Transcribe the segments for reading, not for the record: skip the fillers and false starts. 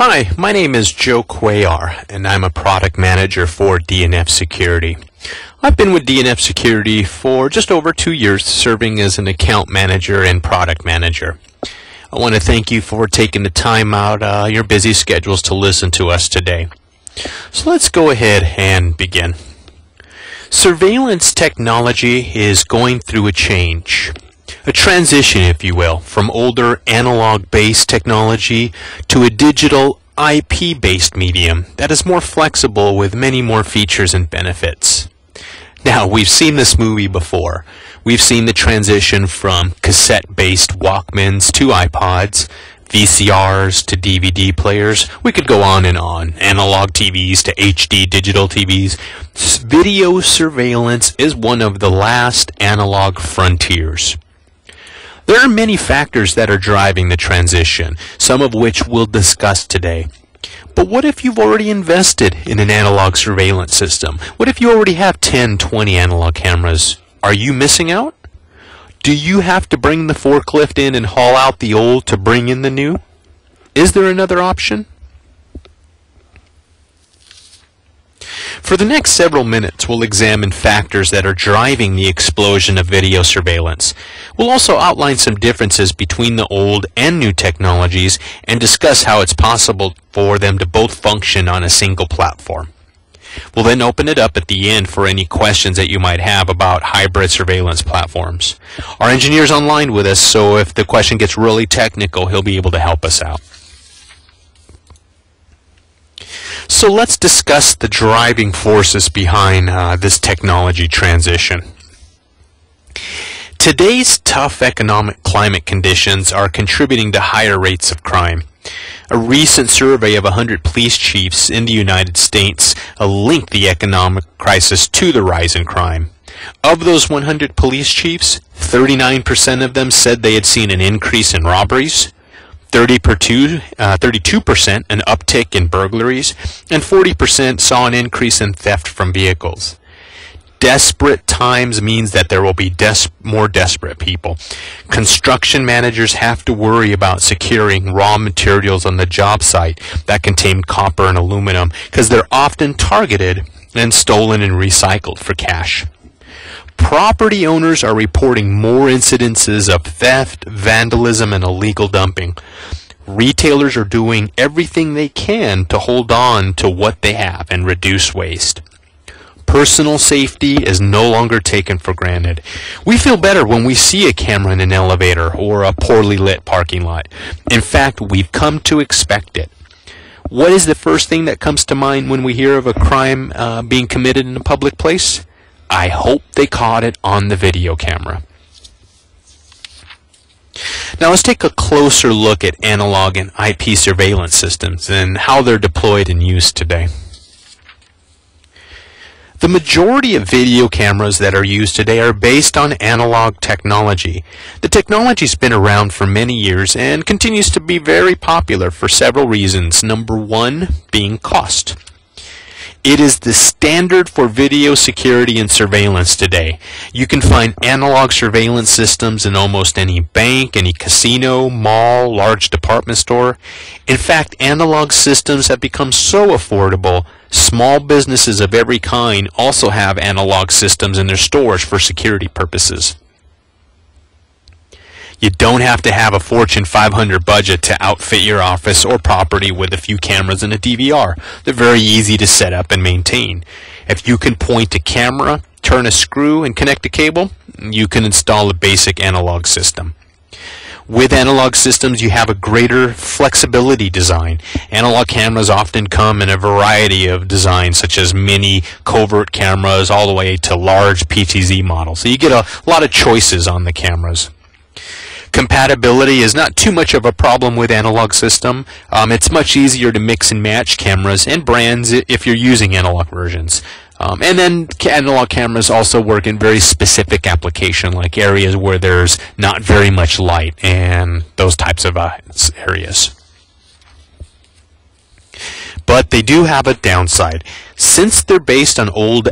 Hi, my name is Joe Cuellar, and I'm a product manager for DNF Security. I've been with DNF Security for just over 2 years, serving as an account manager and product manager. I want to thank you for taking the time out your busy schedules to listen to us today. So let's go ahead and begin. Surveillance technology is going through a change. A transition, if you will, from older analog-based technology to a digital IP-based medium that is more flexible with many more features and benefits. Now, we've seen this movie before. We've seen the transition from cassette-based Walkmans to iPods, VCRs to DVD players. We could go on and on. Analog TVs to HD digital TVs. Video surveillance is one of the last analog frontiers. There are many factors that are driving the transition, some of which we'll discuss today. But what if you've already invested in an analog surveillance system? What if you already have 10, 20 analog cameras? Are you missing out? Do you have to bring the forklift in and haul out the old to bring in the new? Is there another option? For the next several minutes, we'll examine factors that are driving the explosion of video surveillance. We'll also outline some differences between the old and new technologies and discuss how it's possible for them to both function on a single platform. We'll then open it up at the end for any questions that you might have about hybrid surveillance platforms. Our engineer's online with us, so if the question gets really technical, he'll be able to help us out. So let's discuss the driving forces behind this technology transition. Today's tough economic climate conditions are contributing to higher rates of crime. A recent survey of 100 police chiefs in the United States linked the economic crisis to the rise in crime. Of those 100 police chiefs, 39% of them said they had seen an increase in robberies, 32% an uptick in burglaries, and 40% saw an increase in theft from vehicles. Desperate times means that there will be more desperate people. Construction managers have to worry about securing raw materials on the job site that contain copper and aluminum because they're often targeted and stolen and recycled for cash. Property owners are reporting more incidences of theft, vandalism, and illegal dumping. Retailers are doing everything they can to hold on to what they have and reduce waste. Personal safety is no longer taken for granted. We feel better when we see a camera in an elevator or a poorly lit parking lot. In fact, we've come to expect it. What is the first thing that comes to mind when we hear of a crime being committed in a public place? I hope they caught it on the video camera. Now let's take a closer look at analog and IP surveillance systems and how they're deployed and used today. The majority of video cameras that are used today are based on analog technology. The technology's been around for many years and continues to be very popular for several reasons. Number one being cost. It is the standard for video security and surveillance today. You can find analog surveillance systems in almost any bank, any casino, mall, large department store. In fact, analog systems have become so affordable, small businesses of every kind also have analog systems in their stores for security purposes. You don't have to have a Fortune 500 budget to outfit your office or property with a few cameras and a DVR. They're very easy to set up and maintain. If you can point a camera, turn a screw, and connect a cable, you can install a basic analog system. With analog systems, you have a greater flexibility design. Analog cameras often come in a variety of designs, such as mini covert cameras all the way to large PTZ models. So you get a lot of choices on the cameras. Compatibility is not too much of a problem with analog system. It's much easier to mix and match cameras and brands if you're using analog versions. And then analog cameras also work in very specific application, like areas where there's not very much light and those types of areas. But they do have a downside. Since they're based on old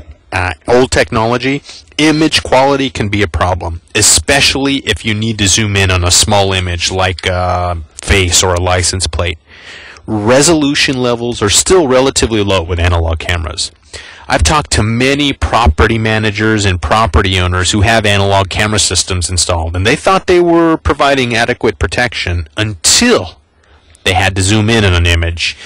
technology, image quality can be a problem, especially if you need to zoom in on a small image like a face or a license plate. resolution levels are still relatively low with analog cameras. I've talked to many property managers and property owners who have analog camera systems installed, and they thought they were providing adequate protection until they had to zoom in on an image.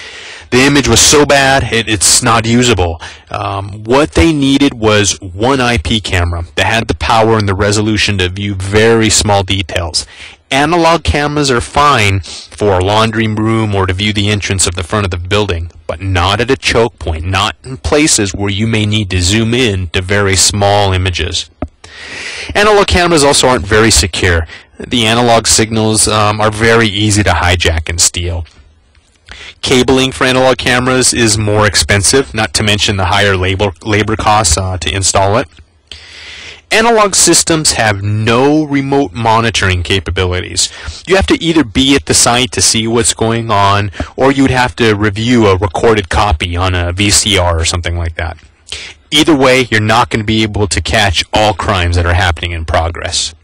The image was so bad, it's not usable. What they needed was one IP camera that had the power and the resolution to view very small details. Analog cameras are fine for a laundry room or to view the entrance of the front of the building, but not at a choke point, not in places where you may need to zoom in to very small images. Analog cameras also aren't very secure. The analog signals are very easy to hijack and steal. Cabling for analog cameras is more expensive, not to mention the higher labor costs to install it. Analog systems have no remote monitoring capabilities. You have to either be at the site to see what's going on, or you'd have to review a recorded copy on a VCR or something like that. Either way, you're not going to be able to catch all crimes that are happening in progress.